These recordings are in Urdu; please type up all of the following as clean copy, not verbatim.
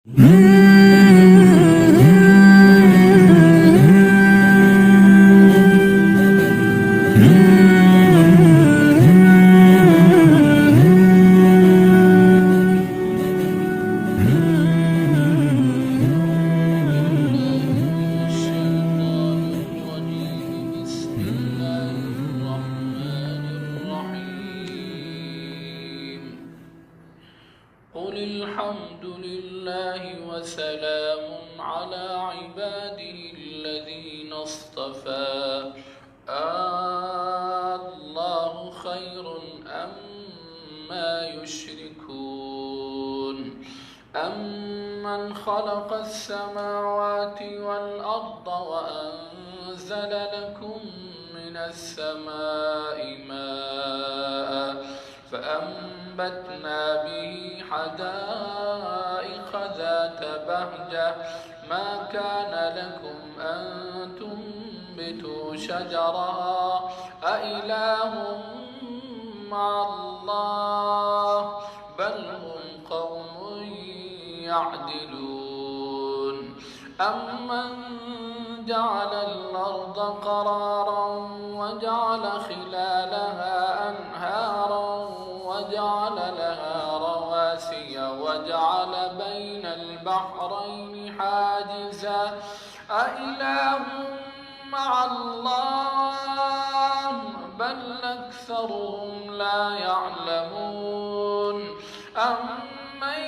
قل الحمد لله وسلام على عباده الذين اصطفى الله خير أما يشركون أمن خلق السماوات والأرض وأنزل لكم من السماء ماء فأنبتنا به حدائق ذات بهجة ما كان لكم أن تنبتوا شجرها أإله مع الله بل هم قوم يعدلون أمن جعل الأرض قرارا وجعل خلالها أنهارا وجعل لها رواسي وجعل بين البحرين حاجزا أإله مع الله بل أكثرهم لا يعلمون أمن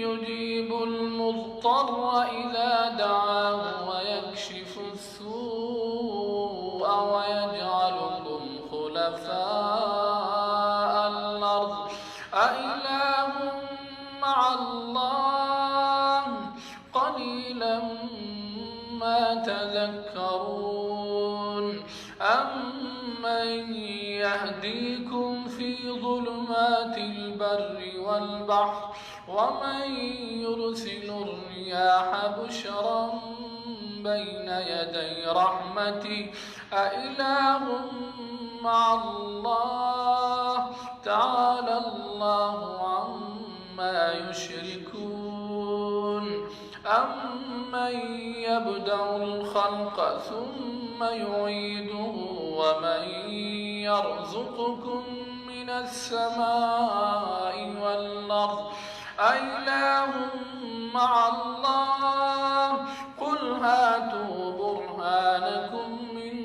يجيب المضطر إذا دعاه ويكشف السوء ويجعلكم خلفاء الأرض أإله مع الله قليلا ما تذكرون أمن يهديكم في ظلمات البر والبحر ومن يرسل الرياح بشرا بين يدي رحمته أإله مع الله تعالى الله عما يشركون أمن يبدأ الخلق ثم يعيده ومن يرزقكم من السماء والأرض أإله مع الله قل هاتوا برهانكم إن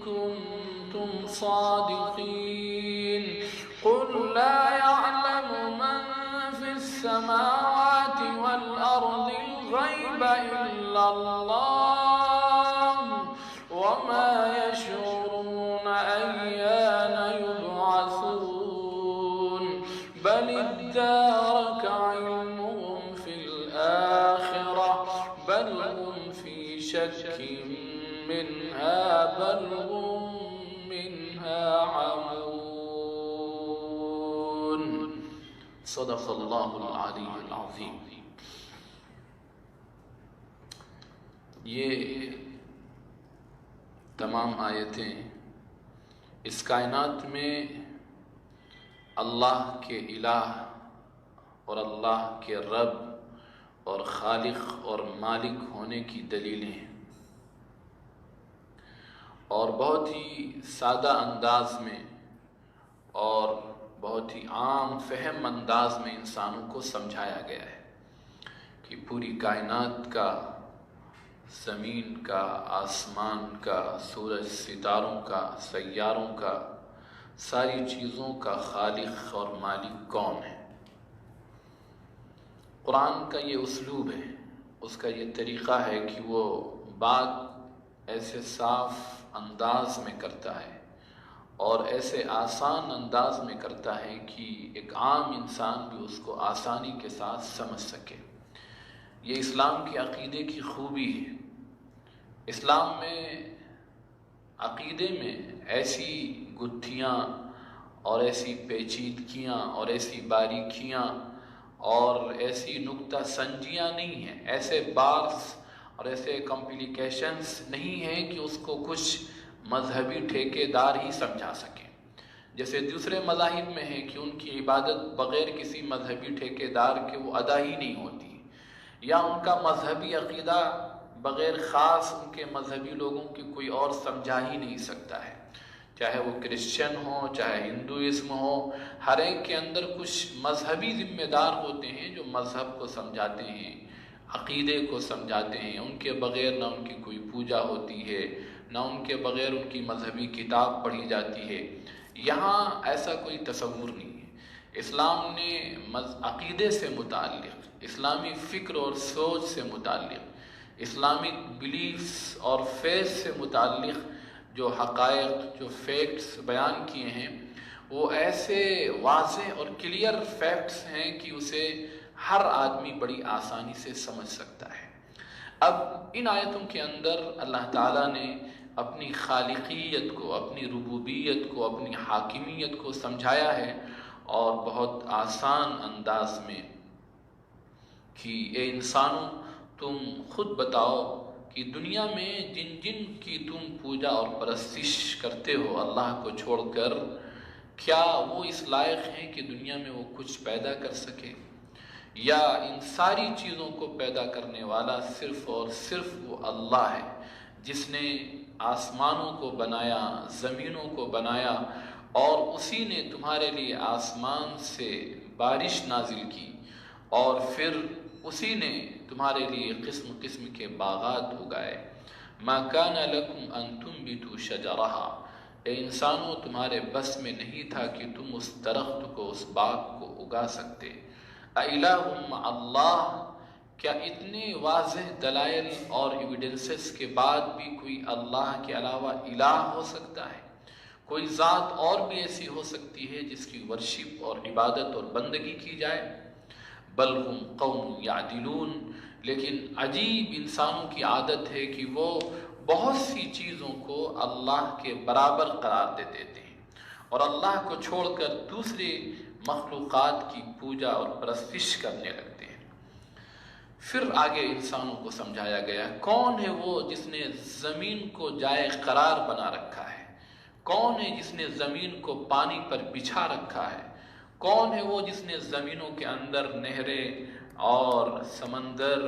كنتم صادقين قل لا يعلم من في السماوات والأرض الغيب إلا الله وما يشعرون أيان يبعثون بل ادارك علمهم في الآخرة بل هم في شك منها بل هم منها عمون صدق اللہ العلی العظیم۔ یہ تمام آیتیں اس کائنات میں اللہ کے الہ اور اللہ کے رب اور خالق اور مالک ہونے کی دلیلیں ہیں، اور بہت ہی سادہ انداز میں اور بہت ہی عام فہم انداز میں انسانوں کو سمجھایا گیا ہے کہ پوری کائنات کا، زمین کا، آسمان کا، سورج ستاروں کا، سیاروں کا، ساری چیزوں کا خالق اور مالک کون ہے۔ قرآن کا یہ اسلوب ہے، اس کا یہ طریقہ ہے کہ وہ بات ایسے صاف انداز میں کرتا ہے اور ایسے آسان انداز میں کرتا ہے کہ ایک عام انسان بھی اس کو آسانی کے ساتھ سمجھ سکے۔ یہ اسلام کے عقیدے کی خوبی ہے۔ اسلام میں عقیدے میں ایسی گتھیاں اور ایسی پیچیدگیاں اور ایسی باریکیاں اور ایسی نکتہ سنجیاں نہیں ہیں، ایسے بارس اور ایسے کمپلیکیشنز نہیں ہیں کہ اس کو کچھ مذہبی ٹھیکیدار ہی سمجھا سکیں، جیسے دوسرے مذاہب میں ہے کہ ان کی عبادت بغیر کسی مذہبی ٹھیکیدار کے وہ ادا ہی نہیں ہوتی۔ یا ان کا مذہبی عقیدہ بغیر خاص ان کے مذہبی لوگوں کی کوئی اور سمجھا ہی نہیں سکتا ہے، چاہے وہ کرسچن ہو چاہے ہندوازم ہو، ہر ایک کے اندر کچھ مذہبی ذمہ دار ہوتے ہیں جو مذہب کو سمجھاتے ہیں، عقیدے کو سمجھاتے ہیں۔ ان کے بغیر نہ ان کی کوئی پوجا ہوتی ہے، نہ ان کے بغیر ان کی مذہبی کتاب پڑھی جاتی ہے۔ یہاں ایسا کوئی تصور نہیں ہے۔ اسلام نے عقیدے سے متعلق، اسلامی فکر اور سوچ سے متعلق، اسلامک بلیفز اور فیث سے متعلق جو حقائق، جو فیکٹس بیان کیے ہیں، وہ ایسے واضح اور کلیئر فیکٹس ہیں کہ اسے ہر آدمی بڑی آسانی سے سمجھ سکتا ہے۔ اب ان آیتوں کے اندر اللہ تعالیٰ نے اپنی خالقیت کو، اپنی ربوبیت کو، اپنی حاکمیت کو سمجھایا ہے، اور بہت آسان انداز میں کہ اے انسانوں تم خود بتاؤ کہ دنیا میں جن جن کی تم پوجا اور پرستش کرتے ہو اللہ کو چھوڑ کر، کیا وہ اس لائق ہیں کہ دنیا میں وہ کچھ پیدا کر سکے؟ یا ان ساری چیزوں کو پیدا کرنے والا صرف اور صرف وہ اللہ ہے، جس نے آسمانوں کو بنایا، زمینوں کو بنایا، اور اسی نے تمہارے لیے آسمان سے بارش نازل کی، اور پھر اسی نے تمہارے لیے قسم قسم کے باغات اگائے۔ ما کان لکم ان تنبتوا شجرہا، اے انسانوں تمہارے بس میں نہیں تھا کہ تم اس درخت کو، اس باغ کو اگا سکتے۔ اِلٰہ مع اللہ، کیا اتنے واضح دلائل اور ایویڈنسز کے بعد بھی کوئی اللہ کے علاوہ الہ ہو سکتا ہے؟ کوئی ذات اور بھی ایسی ہو سکتی ہے جس کی ورشپ اور عبادت اور بندگی کی جائے؟ بل ہم قوم یعدلون، لیکن عجیب انسانوں کی عادت ہے کہ وہ بہت سی چیزوں کو اللہ کے برابر قرار دے دیتے ہیں، اور اللہ کو چھوڑ کر دوسرے مخلوقات کی پوجا اور پرستش کرنے لگتے ہیں۔ پھر آگے انسانوں کو سمجھایا گیا کون ہے وہ جس نے زمین کو جائے قرار بنا رکھا ہے، کون ہے جس نے زمین کو پانی پر بچھا رکھا ہے، کون ہے وہ جس نے زمینوں کے اندر نہریں اور سمندر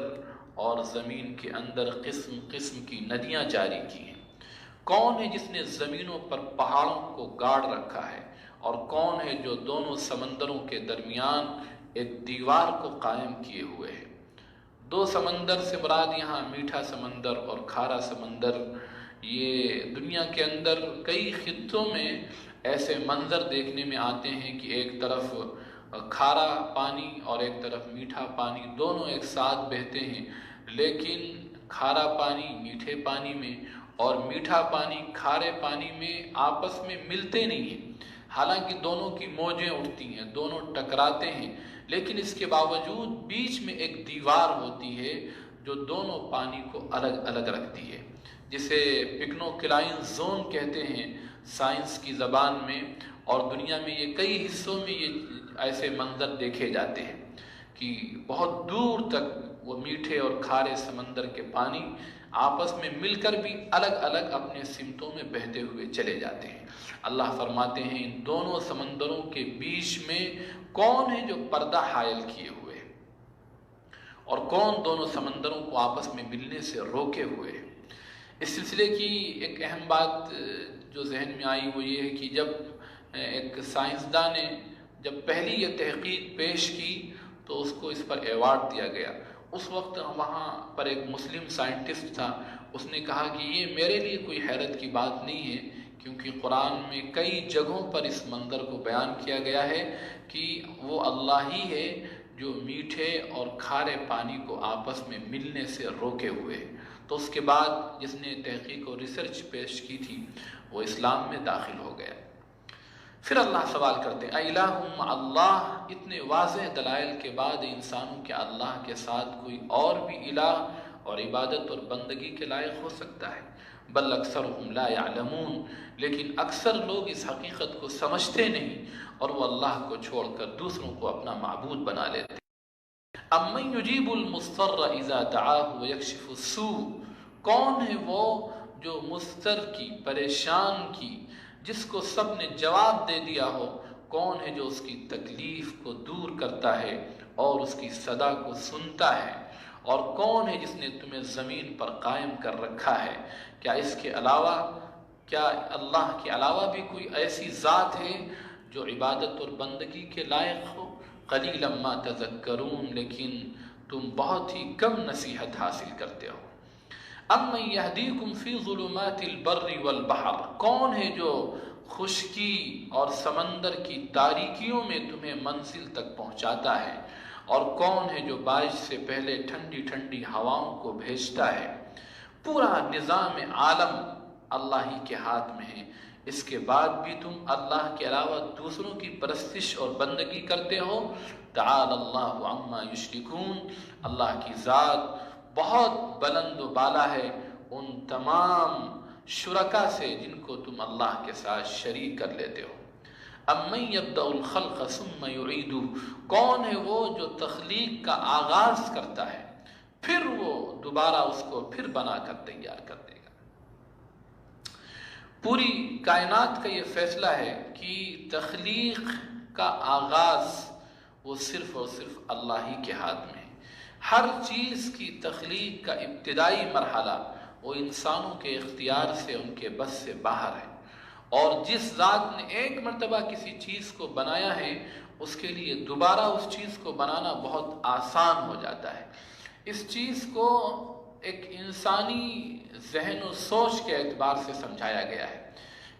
اور زمین کے اندر قسم قسم کی ندیاں جاری کی ہیں، کون ہے جس نے زمینوں پر پہاڑوں کو گاڑ رکھا ہے، اور کون ہے جو دونوں سمندروں کے درمیان ایک دیوار کو قائم کیے ہوئے ہے۔ دو سمندر سے مراد یہاں میٹھا سمندر اور کھارا سمندر۔ یہ دنیا کے اندر کئی خطوں میں ایسے منظر دیکھنے میں آتے ہیں کہ ایک طرف کھارا پانی اور ایک طرف میٹھا پانی، دونوں ایک ساتھ بہتے ہیں، لیکن کھارا پانی میٹھے پانی میں اور میٹھا پانی کھارے پانی میں آپس میں ملتے نہیں ہیں، حالانکہ دونوں کی موجیں اٹھتی ہیں، دونوں ٹکراتے ہیں، لیکن اس کے باوجود بیچ میں ایک دیوار ہوتی ہے جو دونوں پانی کو الگ الگ رکھتی ہے، جسے پیکنوکلائن زون کہتے ہیں سائنس کی زبان میں، اور دنیا میں یہ کئی حصوں میں یہ ایسے منظر دیکھے جاتے ہیں کہ بہت دور تک وہ میٹھے اور کھارے سمندر کے پانی آپس میں مل کر بھی الگ الگ اپنے سمتوں میں بہتے ہوئے چلے جاتے ہیں۔ اللہ فرماتے ہیں ان دونوں سمندروں کے بیچ میں کون ہے جو پردہ حائل کیے ہوئے ہے، اور کون دونوں سمندروں کو آپس میں ملنے سے روکے ہوئے ہے۔ اس سلسلے کی ایک اہم بات جو ذہن میں آئی وہ یہ ہے کہ جب ایک سائنسداں نے جب پہلی یہ تحقیق پیش کی تو اس کو اس پر ایوارڈ دیا گیا۔ اس وقت وہاں پر ایک مسلم سائنٹسٹ تھا، اس نے کہا کہ یہ میرے لیے کوئی حیرت کی بات نہیں ہے، کیونکہ قرآن میں کئی جگہوں پر اس منظر کو بیان کیا گیا ہے کہ وہ اللہ ہی ہے جو میٹھے اور کھارے پانی کو آپس میں ملنے سے روکے ہوئے۔ تو اس کے بعد جس نے تحقیق اور ریسرچ پیش کی تھی وہ اسلام میں داخل ہو گیا۔ پھر اللہ سوال کرتے ہیں اِلٰہ مع اللہ، اتنے واضح دلائل کے بعد انسانوں کے اللہ کے ساتھ کوئی اور بھی الہ اور عبادت اور بندگی کے لائق ہو سکتا ہے؟ بل اکثرهم لا يعلمون، لیکن اکثر لوگ اس حقیقت کو سمجھتے نہیں اور وہ اللہ کو چھوڑ کر دوسروں کو اپنا معبود بنا لیتے ہیں۔ امن یجیب المضطر اذا دعاہ ویکشف السوء، کون ہے وہ جو مضطر کی، پریشان کی، جس کو سب نے جواب دے دیا ہو، کون ہے جو اس کی تکلیف کو دور کرتا ہے اور اس کی صدا کو سنتا ہے، اور کون ہے جس نے تمہیں زمین پر قائم کر رکھا ہے؟ کیا اس کے علاوہ، کیا اللہ کے علاوہ بھی کوئی ایسی ذات ہے جو عبادت اور بندگی کے لائق ہو؟ قلیلا ما تذکرون، لیکن تم بہت ہی کم نصیحت حاصل کرتے ہو۔ امن یہدیکم فی ظلمات البر والبحر، کون ہے جو خشکی اور سمندر کی تاریکیوں میں تمہیں منزل تک پہنچاتا ہے، اور کون ہے جو بارش سے پہلے ٹھنڈی ٹھنڈی ہواؤں کو بھیجتا ہے؟ پورا نظام عالم اللہ ہی کے ہاتھ میں ہے، اس کے بعد بھی تم اللہ کے علاوہ دوسروں کی پرستش اور بندگی کرتے ہو۔ تعالی اللہ عما یشرکون، اللہ کی ذات بہت بلند و بالا ہے ان تمام شرکا سے جن کو تم اللہ کے ساتھ شریک کر لیتے ہو۔ امن یبدأ الخلق ثم یعیدہ، کون ہے وہ جو تخلیق کا آغاز کرتا ہے پھر وہ دوبارہ اس کو پھر بنا کر تیار کر دے گا۔ پوری کائنات کا یہ فیصلہ ہے کہ تخلیق کا آغاز وہ صرف اور صرف اللہ ہی کے ہاتھ میں ہے۔ ہر چیز کی تخلیق کا ابتدائی مرحلہ وہ انسانوں کے اختیار سے، ان کے بس سے باہر ہے، اور جس ذات نے ایک مرتبہ کسی چیز کو بنایا ہے اس کے لیے دوبارہ اس چیز کو بنانا بہت آسان ہو جاتا ہے۔ اس چیز کو ایک انسانی ذہن و سوچ کے اعتبار سے سمجھایا گیا ہے،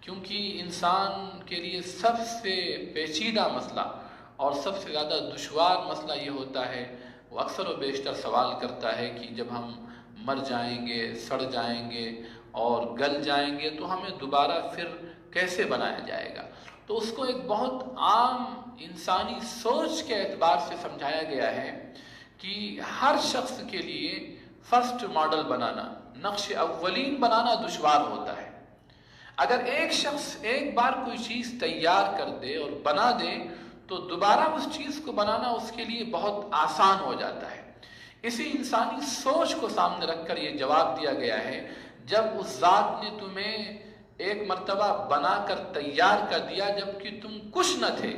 کیونکہ انسان کے لیے سب سے پیچیدہ مسئلہ اور سب سے زیادہ دشوار مسئلہ یہ ہوتا ہے، وہ اکثر و بیشتر سوال کرتا ہے کہ جب ہم مر جائیں گے، سڑ جائیں گے اور گل جائیں گے تو ہمیں دوبارہ پھر کیسے بنایا جائے گا؟ تو اس کو ایک بہت عام انسانی سوچ کے اعتبار سے سمجھایا گیا ہے کہ ہر شخص کے لیے فرسٹ ماڈل بنانا، نقش اولین بنانا دشوار ہوتا ہے۔ اگر ایک شخص ایک بار کوئی چیز تیار کر دے اور بنا دے تو دوبارہ اس چیز کو بنانا اس کے لیے بہت آسان ہو جاتا ہے۔ اسی انسانی سوچ کو سامنے رکھ کر یہ جواب دیا گیا ہے، جب اس ذات نے تمہیں ایک مرتبہ بنا کر تیار کر دیا جبکہ تم کچھ نہ تھے۔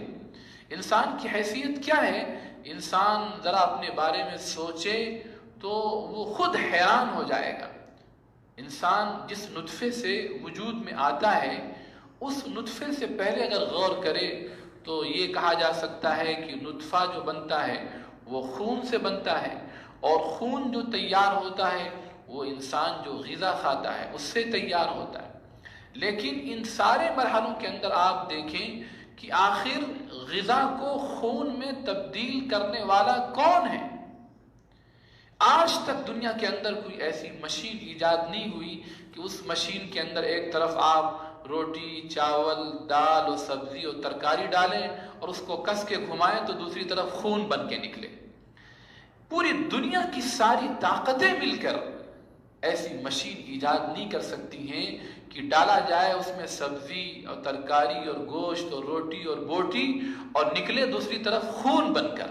انسان کی حیثیت کیا ہے؟ انسان ذرا اپنے بارے میں سوچے تو وہ خود حیران ہو جائے گا۔ انسان جس نطفے سے وجود میں آتا ہے، اس نطفے سے پہلے اگر غور کرے تو یہ کہا جا سکتا ہے کہ نطفہ جو بنتا ہے وہ خون سے بنتا ہے، اور خون جو تیار ہوتا ہے وہ انسان جو غذا کھاتا ہے اس سے تیار ہوتا ہے۔ لیکن ان سارے مرحلوں کے اندر آپ دیکھیں کہ آخر غذا کو خون میں تبدیل کرنے والا کون ہے؟ آج تک دنیا کے اندر کوئی ایسی مشین ایجاد نہیں ہوئی کہ اس مشین کے اندر ایک طرف آپ روٹی، چاول، دال اور سبزی اور ترکاری ڈالیں اور اس کو کس کے گھمائیں تو دوسری طرف خون بن کے نکلے۔ پوری دنیا کی ساری طاقتیں مل کر ایسی مشین ایجاد نہیں کر سکتی ہیں کہ ڈالا جائے اس میں سبزی اور ترکاری اور گوشت اور روٹی اور بوٹی اور نکلے دوسری طرف خون بن کر۔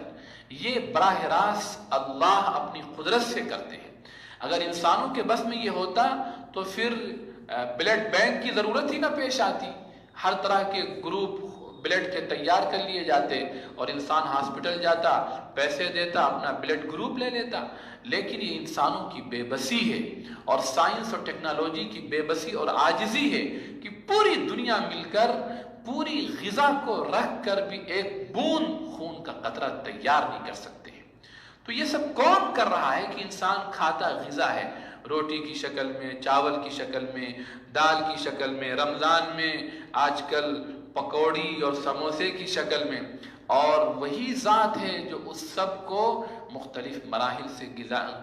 یہ براہ راست اللہ اپنی قدرت سے کرتے ہیں۔ اگر انسانوں کے بس میں یہ ہوتا تو پھر بلڈ بینک کی ضرورت ہی نہ پیش آتی، ہر طرح کے گروپ بلڈ کے تیار کر لیے جاتے اور انسان ہاسپٹل جاتا، پیسے دیتا، اپنا بلڈ گروپ لے لیتا۔ لیکن یہ انسانوں کی بے بسی ہے اور سائنس اور ٹیکنالوجی کی بے بسی اور عاجزی ہے کہ پوری دنیا مل کر پوری غذا کو رکھ کر بھی ایک بوند خون کا قطرہ تیار نہیں کر سکتے۔ تو یہ سب کون کر رہا ہے کہ انسان کھاتا غذا ہے، روٹی کی شکل میں، چاول کی شکل میں، دال کی شکل میں، رمضان میں آج کل پکوڑی اور سموسے کی شکل میں، اور وہی ذات ہے جو اس سب کو مختلف مراحل سے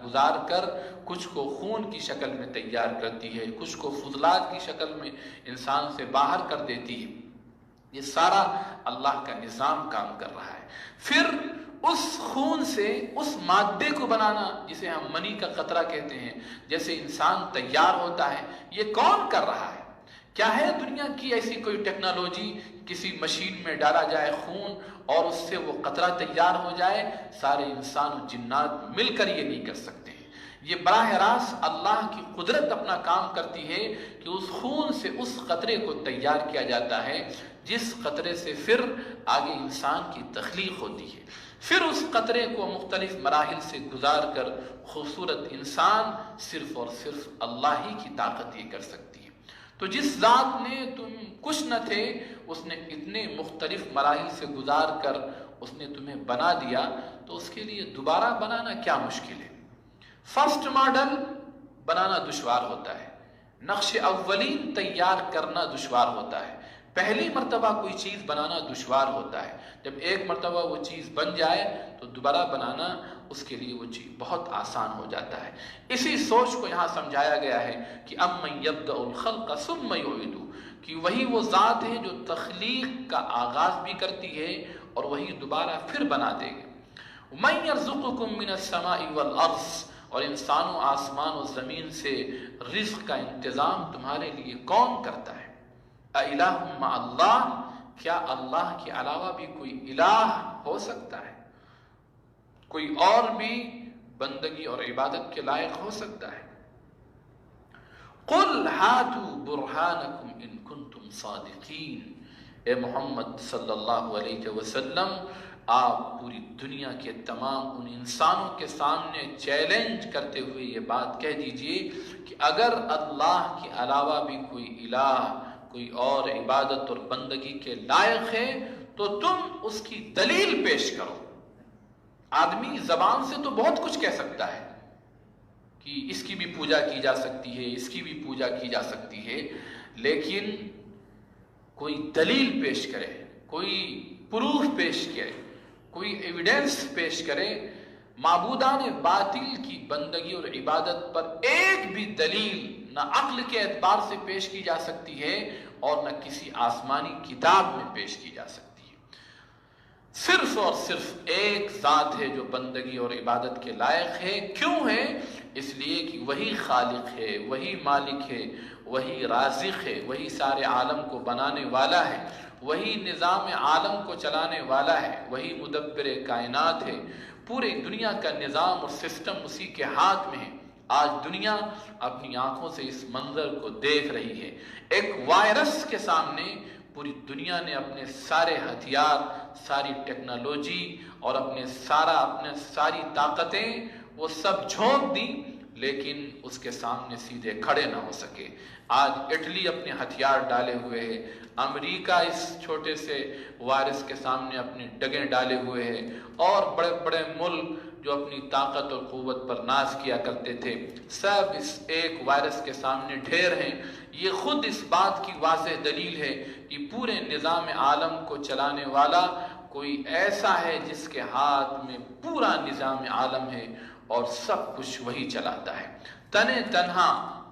گزار کر کچھ کو خون کی شکل میں تیار کرتی ہے، کچھ کو فضلات کی شکل میں انسان سے باہر کر دیتی ہے۔ یہ سارا اللہ کا نظام کام کر رہا ہے۔ پھر اس خون سے اس مادے کو بنانا جسے ہم منی کا قطرہ کہتے ہیں، جیسے انسان تیار ہوتا ہے، یہ کون کر رہا ہے؟ کیا ہے دنیا کی ایسی کوئی ٹیکنالوجی کسی مشین میں ڈالا جائے خون اور اس سے وہ قطرہ تیار ہو جائے؟ سارے انسان و جنات مل کر یہ نہیں کر سکتے ہیں۔ یہ براہ راست اللہ کی قدرت اپنا کام کرتی ہے کہ اس خون سے اس قطرے کو تیار کیا جاتا ہے جس قطرے سے پھر آگے انسان کی تخلیق ہوتی ہے، پھر اس قطرے کو مختلف مراحل سے گزار کر خوبصورت انسان صرف اور صرف اللہ ہی کی طاقت یہ کر سکتی ہے۔ تو جس ذات نے تم کچھ نہ تھے، اس نے اتنے مختلف مراحل سے گزار کر اس نے تمہیں بنا دیا، تو اس کے لیے دوبارہ بنانا کیا مشکل ہے؟ فرسٹ ماڈل بنانا دشوار ہوتا ہے، نقش اولین تیار کرنا دشوار ہوتا ہے، پہلی مرتبہ کوئی چیز بنانا دشوار ہوتا ہے، جب ایک مرتبہ وہ چیز بن جائے تو دوبارہ بنانا اس کے لیے وہ چیز بہت آسان ہو جاتا ہے۔ اسی سوچ کو یہاں سمجھایا گیا ہے کہ امن یبدأ الخلق ثم یعیدہ، کہ وہی وہ ذات ہے جو تخلیق کا آغاز بھی کرتی ہے اور وہی دوبارہ پھر بنا دے گی۔ من یرزقکم من السماء والارض، اور انسانوں آسمان و زمین سے رزق کا انتظام تمہارے لیے کون کرتا ہے؟ اِلٰہ مع اللہ، کیا اللہ کے علاوہ بھی کوئی الہ ہو سکتا ہے؟ کوئی اور بھی بندگی اور عبادت کے لائق ہو سکتا ہے؟ قُلْ هَاتُوا بُرْهَانَكُمْ إِن كُنتُمْ صَادِقِينَ، اے محمد صلی اللہ علیہ وسلم، آپ پوری دنیا کے تمام ان انسانوں کے سامنے چیلنج کرتے ہوئے یہ بات کہہ دیجئے کہ اگر اللہ کے علاوہ بھی کوئی الہ، کوئی اور عبادت اور بندگی کے لائق ہے تو تم اس کی دلیل پیش کرو۔ آدمی زبان سے تو بہت کچھ کہہ سکتا ہے کہ اس کی بھی پوجا کی جا سکتی ہے، اس کی بھی پوجا کی جا سکتی ہے، لیکن کوئی دلیل پیش کرے، کوئی پروف پیش کرے، کوئی ایویڈنس پیش کرے۔ معبودان باطل کی بندگی اور عبادت پر ایک بھی دلیل نہ عقل کے اعتبار سے پیش کی جا سکتی ہے اور نہ کسی آسمانی کتاب میں پیش کی جا سکتی ہے۔ صرف اور صرف ایک ذات ہے جو بندگی اور عبادت کے لائق ہے۔ کیوں ہے؟ اس لیے کہ وہی خالق ہے، وہی مالک ہے، وہی رازق ہے، وہی سارے عالم کو بنانے والا ہے، وہی نظام عالم کو چلانے والا ہے، وہی مدبر کائنات ہے۔ پورے دنیا کا نظام اور سسٹم اسی کے ہاتھ میں ہے۔ آج دنیا اپنی آنکھوں سے اس منظر کو دیکھ رہی ہے۔ ایک وائرس کے سامنے پوری دنیا نے اپنے سارے ہتھیار، ساری ٹیکنالوجی اور اپنے ساری طاقتیں وہ سب جھونک دیں، لیکن اس کے سامنے سیدھے کھڑے نہ ہو سکے۔ آج اٹلی اپنے ہتھیار ڈالے ہوئے ہے، امریکہ اس چھوٹے سے وائرس کے سامنے اپنی ڈگیں ڈالے ہوئے ہے، اور بڑے بڑے ملک جو اپنی طاقت اور قوت پر ناز کیا کرتے تھے، سب اس ایک وائرس کے سامنے ڈھیر ہیں۔ یہ خود اس بات کی واضح دلیل ہے کہ پورے نظام عالم کو چلانے والا کوئی ایسا ہے جس کے ہاتھ میں پورا نظام عالم ہے اور سب کچھ وہی چلاتا ہے۔ تنے تنہا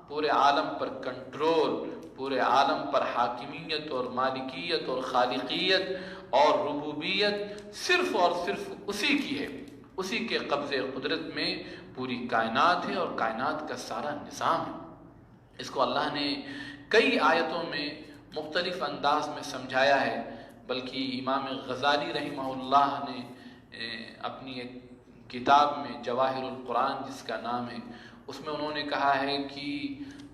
پورے عالم پر کنٹرول، پورے عالم پر حاکمیت اور مالکیت اور خالقیت اور ربوبیت صرف اور صرف اسی کی ہے۔ اسی کے قبضے قدرت میں پوری کائنات ہے اور کائنات کا سارا نظام ہے۔ اس کو اللہ نے کئی آیتوں میں مختلف انداز میں سمجھایا ہے، بلکہ امام غزالی رحمہ اللہ نے اپنی ایک کتاب میں جواہر القرآن جس کا نام ہے، اس میں انہوں نے کہا ہے کہ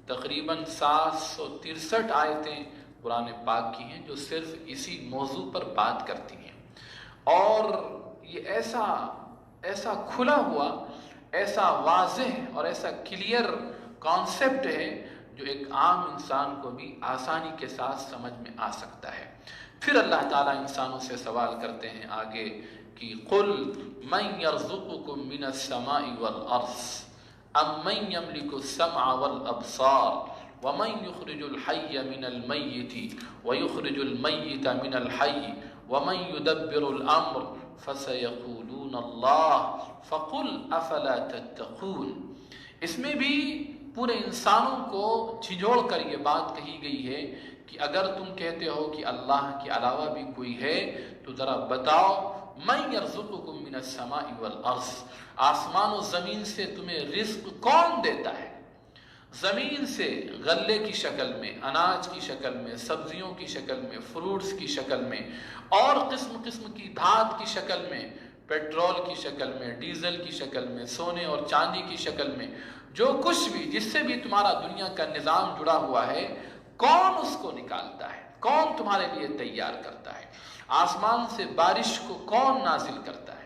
تقریباً 763 آیتیں قرآن پاک کی ہیں جو صرف اسی موضوع پر بات کرتی ہیں، اور یہ ایسا کھلا ہوا، ایسا واضح اور ایسا کلیئر کانسیپٹ ہے جو ایک عام انسان کو بھی آسانی کے ساتھ سمجھ میں آ سکتا ہے۔ پھر اللہ تعالیٰ انسانوں سے سوال کرتے ہیں آگے کہ قُلْ مَنْ يَرْزُقُكُم مِّنَ السَّمَاءِ وَالْأَرْضِ أَمَّنْ يَمْلِكُ السَّمْعَ وَالْأَبْصَارَ وَمَنْ يُخْرِجُ الْحَيَّ مِنَ الْمَيِّتِ وَيُخْرِجُ الْمَيِّتَ مِنَ الْحَيِّ وَمَنْ يُدَبِّرُ الْأَمْرَ فَسَيَقُولُونَ اللَّهُ فَقُلْ أَفَلَا تَتَّقُونَ۔ اس میں بھی پورے انسانوں کو جھنجھوڑ کر یہ بات کہی گئی ہے کہ اگر تم کہتے ہو کہ اللہ کے علاوہ بھی کوئی ہے تو ذرا بتاؤ، مَن يَرْزُقُكُم مِّنَ السَّمَاءِ وَالْأَرْضِ، آسمان و زمین سے تمہیں رزق کون دیتا ہے؟ زمین سے غلے کی شکل میں، اناج کی شکل میں، سبزیوں کی شکل میں، فروٹس کی شکل میں، اور قسم قسم کی دھات کی شکل میں، پیٹرول کی شکل میں، ڈیزل کی شکل میں، سونے اور چاندی کی شکل میں، جو کچھ بھی جس سے بھی تمہارا دنیا کا نظام جڑا ہوا ہے، کون اس کو نکالتا ہے؟ کون تمہارے لیے تیار کرتا ہے؟ آسمان سے بارش کو کون نازل کرتا ہے؟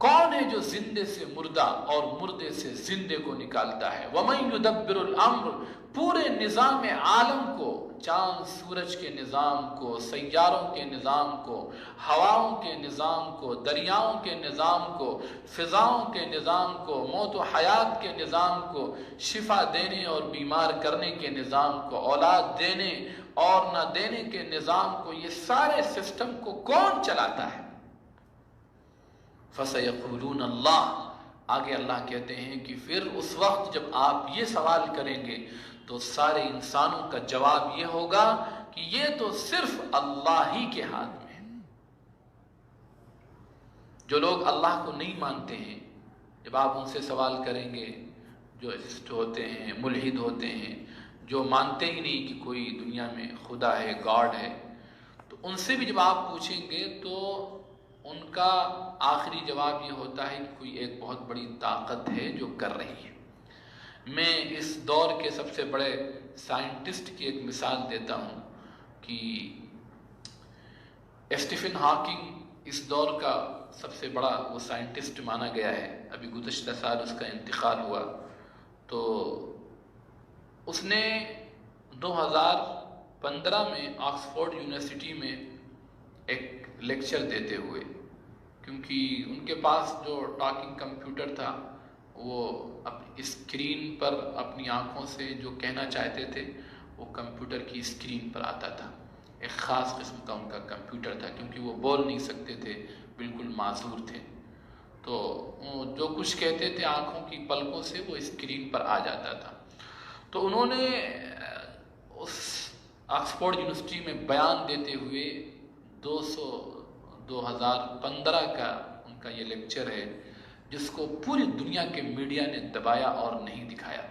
کون ہے جو زندے سے مردہ اور مردے سے زندے کو نکالتا ہے؟ وَمَن يُدَبِّرُ الْأَمْرُ، پورے نظام عالم کو، چاند سورج کے نظام کو، سیاروں کے نظام کو، ہواؤں کے نظام کو، دریاؤں کے نظام کو، فضاؤں کے نظام کو، موت و حیات کے نظام کو، شفا دینے اور بیمار کرنے کے نظام کو، اولاد دینے اور نہ دینے کے نظام کو، یہ سارے سسٹم کو کون چلاتا ہے؟ فَسَيَقُولُونَ اللَّهُ، آگے اللہ کہتے ہیں کہ پھر اس وقت جب آپ یہ سوال کریں گے تو سارے انسانوں کا جواب یہ ہوگا کہ یہ تو صرف اللہ ہی کے ہاتھ میں ہے۔ جو لوگ اللہ کو نہیں مانتے ہیں، جب آپ ان سے سوال کریں گے، جو ایتھسٹ ہوتے ہیں، ملحد ہوتے ہیں، جو مانتے ہی نہیں کہ کوئی دنیا میں خدا ہے، گاڈ ہے، تو ان سے بھی جب آپ پوچھیں گے تو ان کا آخری جواب یہ ہوتا ہے کہ کوئی ایک بہت بڑی طاقت ہے جو کر رہی ہے۔ میں اس دور کے سب سے بڑے سائنٹسٹ کی ایک مثال دیتا ہوں کہ اسٹیفن ہاکنگ اس دور کا سب سے بڑا وہ سائنٹسٹ مانا گیا ہے۔ ابھی گزشتہ سال اس کا انتقال ہوا، تو اس نے 2015 میں آکسفورڈ یونیورسٹی میں ایک لیکچر دیتے ہوئے، کیونکہ ان کے پاس جو ٹاکنگ کمپیوٹر تھا وہ اسکرین پر اپنی آنکھوں سے جو کہنا چاہتے تھے وہ کمپیوٹر کی اسکرین پر آتا تھا۔ ایک خاص قسم کا ان کا کمپیوٹر تھا، کیونکہ وہ بول نہیں سکتے تھے، بالکل معذور تھے، تو جو کچھ کہتے تھے آنکھوں کی پلکوں سے وہ اسکرین پر آ جاتا تھا۔ تو انہوں نے اس آکسفورڈ یونیورسٹی میں بیان دیتے ہوئے 2015 کا ان کا یہ لیکچر ہے، جس کو پوری دنیا کے میڈیا نے دبایا اور نہیں دکھایا۔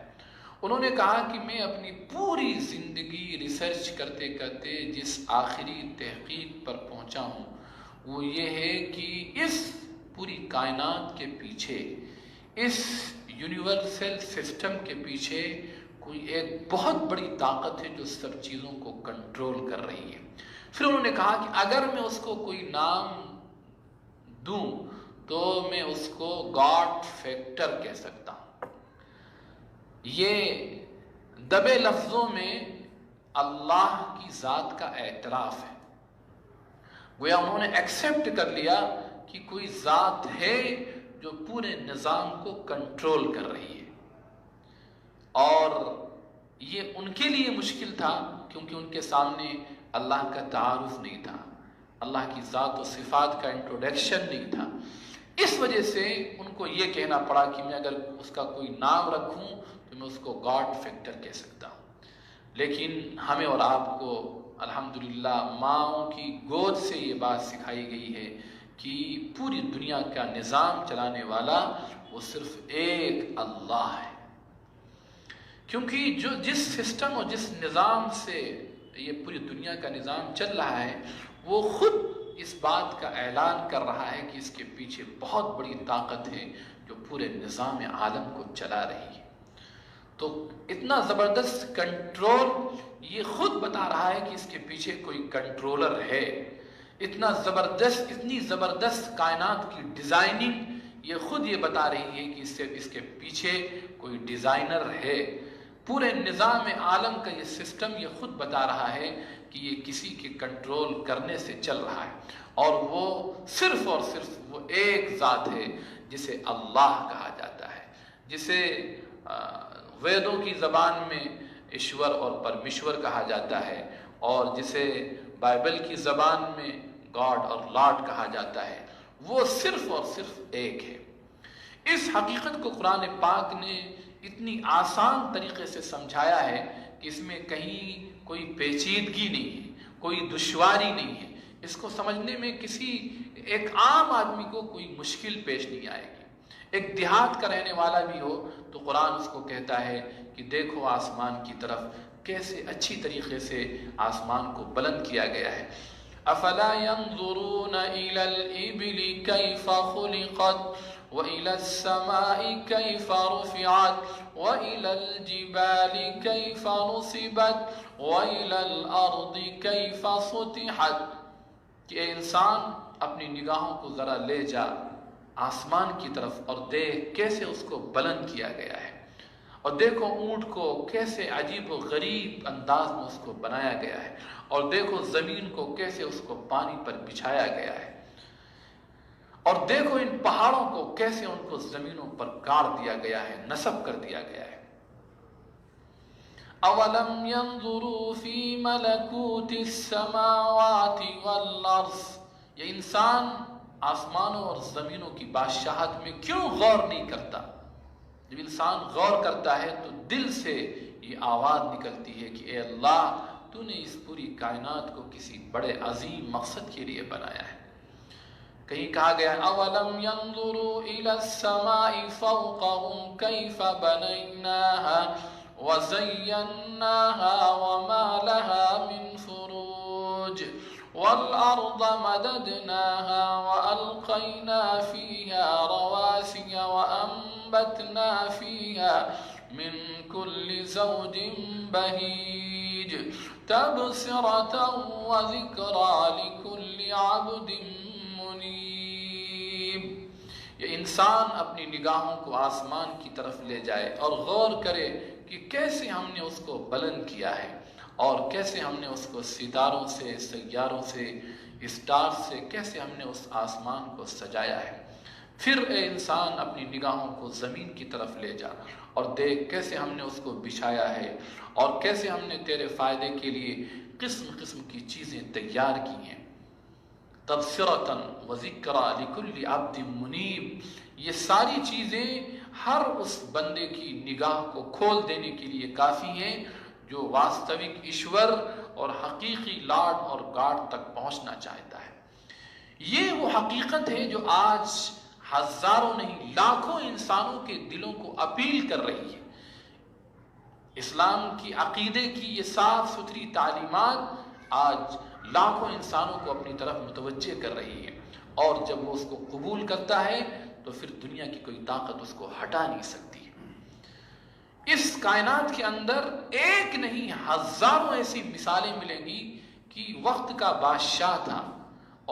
انہوں نے کہا کہ میں اپنی پوری زندگی ریسرچ کرتے کرتے جس آخری تحقیق پر پہنچا ہوں وہ یہ ہے کہ اس پوری کائنات کے پیچھے، اس یونیورسل سسٹم کے پیچھے کوئی ایک بہت بڑی طاقت ہے جو سب چیزوں کو کنٹرول کر رہی ہے۔ پھر انہوں نے کہا کہ اگر میں اس کو کوئی نام دوں تو میں اس کو گاڈ فیکٹر کہہ سکتا ہوں۔ یہ دبے لفظوں میں اللہ کی ذات کا اعتراف ہے، گویا انہوں نے ایکسیپٹ کر لیا کہ کوئی ذات ہے جو پورے نظام کو کنٹرول کر رہی ہے۔ اور یہ ان کے لیے مشکل تھا کیونکہ ان کے سامنے اللہ کا تعارف نہیں تھا، اللہ کی ذات و صفات کا انٹروڈکشن نہیں تھا۔ اس وجہ سے ان کو یہ کہنا پڑا کہ میں اگر اس کا کوئی نام رکھوں تو میں اس کو گاڈ فیکٹر کہہ سکتا ہوں۔ لیکن ہمیں اور آپ کو الحمدللہ ماؤں کی گود سے یہ بات سکھائی گئی ہے کہ پوری دنیا کا نظام چلانے والا وہ صرف ایک اللہ ہے، کیونکہ جس سسٹم اور جس نظام سے یہ پوری دنیا کا نظام چل رہا ہے وہ خود اس بات کا اعلان کر رہا ہے کہ اس کے پیچھے بہت بڑی طاقت ہے جو پورے نظام عالم کو چلا رہی ہے۔ تو اتنا زبردست کنٹرول یہ خود بتا رہا ہے کہ اس کے پیچھے کوئی کنٹرولر ہے۔ اتنی زبردست کائنات کی ڈیزائننگ یہ خود یہ بتا رہی ہے کہ اس کے پیچھے کوئی ڈیزائنر ہے۔ پورے نظام عالم کا یہ سسٹم یہ خود بتا رہا ہے کہ یہ کسی کے کنٹرول کرنے سے چل رہا ہے، اور وہ صرف اور صرف وہ ایک ذات ہے جسے اللہ کہا جاتا ہے، جسے ویدوں کی زبان میں ایشور اور پرمیشور کہا جاتا ہے، اور جسے بائبل کی زبان میں گاڈ اور لارڈ کہا جاتا ہے۔ وہ صرف اور صرف ایک ہے۔ اس حقیقت کو قرآن پاک نے اتنی آسان طریقے سے سمجھایا ہے کہ اس میں کہیں کوئی پیچیدگی نہیں ہے، کوئی دشواری نہیں ہے۔ اس کو سمجھنے میں کسی ایک عام آدمی کو کوئی مشکل پیش نہیں آئے گی۔ ایک دیہات کا رہنے والا بھی ہو تو قرآن اس کو کہتا ہے کہ دیکھو آسمان کی طرف کیسے اچھی طریقے سے آسمان کو بلند کیا گیا ہے۔ افلا ينظرون الى الابل كيف خلقت وإلى السماء كيف رفعت وإلى الجبال كيف نصبت وإلى الأرض كيف سطحت، کہ اے انسان اپنی نگاہوں کو ذرا لے جا آسمان کی طرف اور دیکھ کیسے اس کو بلند کیا گیا ہے، اور دیکھو اونٹ کو کیسے عجیب و غریب انداز میں اس کو بنایا گیا ہے، اور دیکھو زمین کو کیسے اس کو پانی پر بچھایا گیا ہے، اور دیکھو ان پہاڑوں کو کیسے ان کو زمینوں پر گاڑ دیا گیا ہے، نصب کر دیا گیا ہے۔ اولم ينظروا في ملكوت السماوات والارض، یہ انسان آسمانوں اور زمینوں کی بادشاہت میں کیوں غور نہیں کرتا؟ جب انسان غور کرتا ہے تو دل سے یہ آواز نکلتی ہے کہ اے اللہ، تو نے اس پوری کائنات کو کسی بڑے عظیم مقصد کے لیے بنایا ہے۔ کہیں کہا گیا اولم ينظروا الى السماء فوقهم كيف بنيناها وزيناها وما لها من فروج والأرض مددناها وألقينا فيها رواسي وأنبتنا فيها من كل زوج بهيج تبصرة وذكرى لكل عبد منيب۔ یہ انسان اپنی نگاہوں کو آسمان کی طرف لے جائے اور غور کرے کہ کیسے ہم نے اس کو بلند کیا ہے، اور کیسے ہم نے اس کو ستاروں سے، سیاروں سے، اسٹار سے کیسے ہم نے اس آسمان کو سجایا ہے۔ پھر اے انسان اپنی نگاہوں کو زمین کی طرف لے جا اور دیکھ کیسے ہم نے اس کو بچھایا ہے، اور کیسے ہم نے تیرے فائدے کے لیے قسم قسم کی چیزیں تیار کی ہیں۔ تبصرۃ و ذکریٰ لکل عبد منیب، یہ ساری چیزیں ہر اس بندے کی نگاہ کو کھول دینے کے لیے کافی ہیں جو واستوک ایشور اور حقیقی لاڈ اور گاڈ تک پہنچنا چاہتا ہے۔ یہ وہ حقیقت ہے جو آج ہزاروں نہیں لاکھوں انسانوں کے دلوں کو اپیل کر رہی ہے۔ اسلام کی عقیدے کی یہ صاف ستھری تعلیمات آج لاکھوں انسانوں کو اپنی طرف متوجہ کر رہی ہے، اور جب وہ اس کو قبول کرتا ہے تو پھر دنیا کی کوئی طاقت اس کو ہٹا نہیں سکتی۔ اس کائنات کے اندر ایک نہیں ہزاروں ایسی مثالیں ملیں گی کہ وقت کا بادشاہ تھا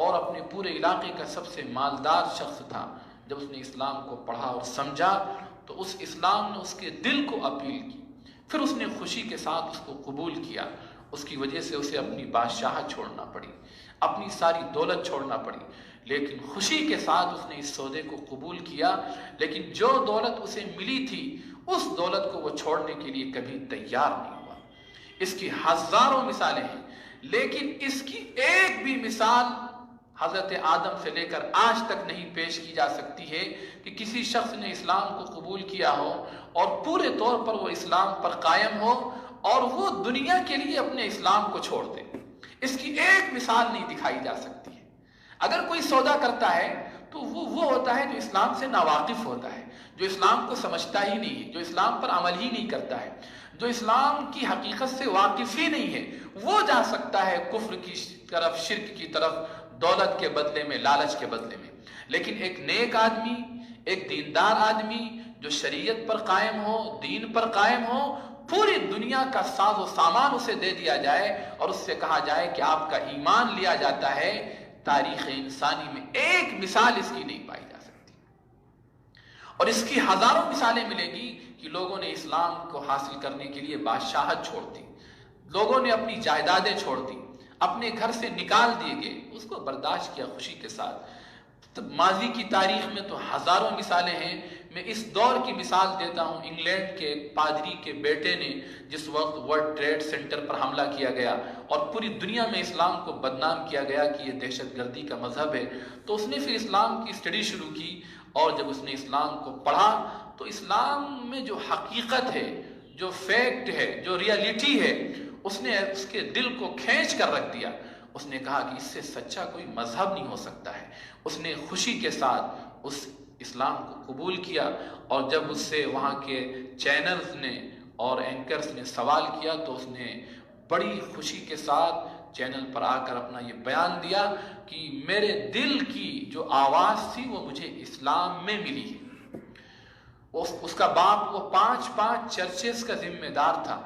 اور اپنے پورے علاقے کا سب سے مالدار شخص تھا، جب اس نے اسلام کو پڑھا اور سمجھا تو اس اسلام نے اس کے دل کو اپیل کی، پھر اس نے خوشی کے ساتھ اس کو قبول کیا۔ اس کی وجہ سے اسے اپنی بادشاہت چھوڑنا پڑی، اپنی ساری دولت چھوڑنا پڑی، لیکن خوشی کے ساتھ اس نے اس سودے کو قبول کیا۔ لیکن جو دولت اسے ملی تھی اس دولت کو وہ چھوڑنے کے لیے کبھی تیار نہیں ہوا۔ اس کی ہزاروں مثالیں ہیں، لیکن اس کی ایک بھی مثال حضرت آدم سے لے کر آج تک نہیں پیش کی جا سکتی ہے کہ کسی شخص نے اسلام کو قبول کیا ہو اور پورے طور پر وہ اسلام پر قائم ہو اور وہ دنیا کے لیے اپنے اسلام کو چھوڑ دے۔ اس کی ایک مثال نہیں دکھائی جا سکتی ہے۔ اگر کوئی سودا کرتا ہے تو وہ ہوتا ہے جو اسلام سے ناواقف ہوتا ہے، جو اسلام کو سمجھتا ہی نہیں ہے، جو اسلام پر عمل ہی نہیں کرتا ہے، جو اسلام کی حقیقت سے واقف ہی نہیں ہے، وہ جا سکتا ہے کفر کی طرف، شرک کی طرف، دولت کے بدلے میں، لالچ کے بدلے میں۔ لیکن ایک نیک آدمی، ایک دیندار آدمی جو شریعت پر قائم ہو، دین پر قائم ہو، پوری دنیا کا ساز و سامان اسے دے دیا جائے اور اس سے کہا جائے کہ آپ کا ایمان لیا جاتا ہے، تاریخ انسانی میں ایک مثال اس کی نہیں پائی جا سکتی۔ اور اس کی ہزاروں مثالیں ملیں گی کہ لوگوں نے اسلام کو حاصل کرنے کے لیے بادشاہت چھوڑ دی، لوگوں نے اپنی جائیدادیں چھوڑ دی، اپنے گھر سے نکال دیے گئے، اس کو برداشت کیا خوشی کے ساتھ۔ ماضی کی تاریخ میں تو ہزاروں مثالیں ہیں۔ میں اس دور کی مثال دیتا ہوں، انگلینڈ کے پادری کے بیٹے نے جس وقت ورلڈ ٹریڈ سینٹر پر حملہ کیا گیا اور پوری دنیا میں اسلام کو بدنام کیا گیا کہ یہ دہشت گردی کا مذہب ہے، تو اس نے پھر اسلام کی اسٹڈی شروع کی، اور جب اس نے اسلام کو پڑھا تو اسلام میں جو حقیقت ہے، جو فیکٹ ہے، جو ریالٹی ہے، اس نے اس کے دل کو کھینچ کر رکھ دیا۔ اس نے کہا کہ اس سے سچا کوئی مذہب نہیں ہو سکتا ہے۔ اس نے خوشی کے ساتھ اس اسلام کو قبول کیا، اور جب اس سے وہاں کے چینلز نے اور اینکرز نے سوال کیا تو اس نے بڑی خوشی کے ساتھ چینل پر آ کر اپنا یہ بیان دیا کہ میرے دل کی جو آواز تھی وہ مجھے اسلام میں ملی ہے۔ اس کا باپ وہ 5 چرچز کا ذمہ دار تھا۔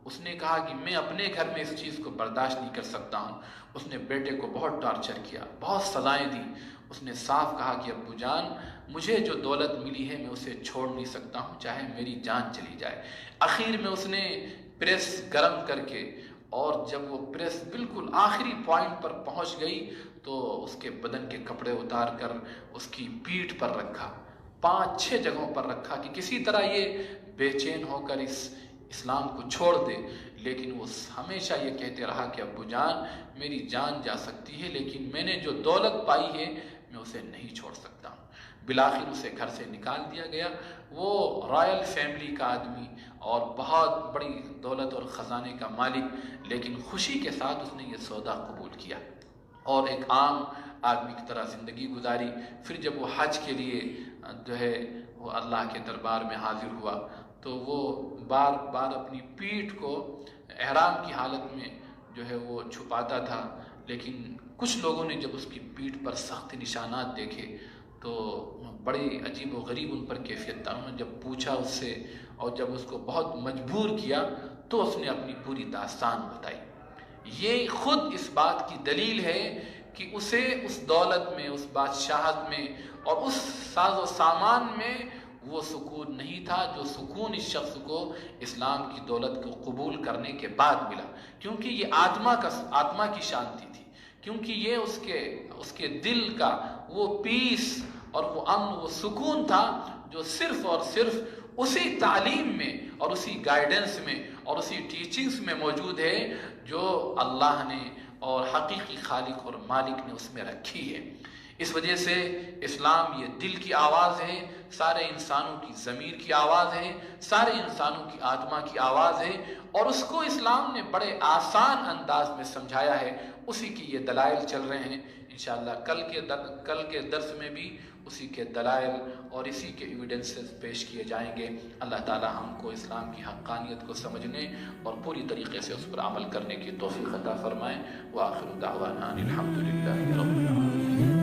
اس نے کہا کہ میں اپنے گھر میں اس چیز کو برداشت نہیں کر سکتا ہوں۔ اس نے بیٹے کو بہت ٹارچر کیا، بہت سزائیں دی۔ اس نے صاف کہا کہ ابو جان مجھے جو دولت ملی ہے میں اسے چھوڑ نہیں سکتا ہوں چاہے میری جان چلی جائے۔ آخر میں اس نے پریس گرم کر کے، اور جب وہ پریس بالکل آخری پوائنٹ پر پہنچ گئی تو اس کے بدن کے کپڑے اتار کر اس کی پیٹھ پر رکھا، 5-6 جگہوں پر رکھا کہ کسی طرح یہ بے چین ہو کر اس اسلام کو چھوڑ دے۔ لیکن وہ ہمیشہ یہ کہتے رہا کہ ابو جان میری جان جا سکتی ہے لیکن میں نے جو دولت پائی ہے میں اسے نہیں چھوڑ سکتا ہوں۔ بالآخر اسے گھر سے نکال دیا گیا۔ وہ رائل فیملی کا آدمی اور بہت بڑی دولت اور خزانے کا مالک، لیکن خوشی کے ساتھ اس نے یہ سودا قبول کیا اور ایک عام آدمی کی طرح زندگی گزاری۔ پھر جب وہ حج کے لیے جو ہے وہ اللہ کے دربار میں حاضر ہوا تو وہ بار بار اپنی پیٹھ کو احرام کی حالت میں جو ہے وہ چھپاتا تھا، لیکن کچھ لوگوں نے جب اس کی پیٹھ پر سخت نشانات دیکھے تو بڑے عجیب و غریب ان پر کیفیت تھا۔ انہوں نے جب پوچھا اس سے اور جب اس کو بہت مجبور کیا تو اس نے اپنی پوری داستان بتائی۔ یہ خود اس بات کی دلیل ہے کہ اسے اس دولت میں، اس بادشاہت میں اور اس ساز و سامان میں وہ سکون نہیں تھا جو سکون اس شخص کو اسلام کی دولت کو قبول کرنے کے بعد ملا، کیونکہ یہ آتما کی شانتی تھی، کیونکہ یہ اس کے دل کا وہ پیس اور وہ امن، وہ سکون تھا جو صرف اور صرف اسی تعلیم میں اور اسی گائیڈنس میں اور اسی ٹیچنگز میں موجود ہے جو اللہ نے اور حقیقی خالق اور مالک نے اس میں رکھی ہے۔ اس وجہ سے اسلام یہ دل کی آواز ہے، سارے انسانوں کی ضمیر کی آواز ہے، سارے انسانوں کی آتما کی آواز ہے، اور اس کو اسلام نے بڑے آسان انداز میں سمجھایا ہے۔ اسی کی یہ دلائل چل رہے ہیں۔ انشاءاللہ کل کے درس میں بھی اسی کے دلائل اور اسی کے ایویڈنسز پیش کیے جائیں گے۔ اللہ تعالی ہم کو اسلام کی حقانیت کو سمجھنے اور پوری طریقے سے اس پر عمل کرنے کی توفیق عطا فرمائے۔ وآخر دعوانا ان الحمدللہ رب العالمین۔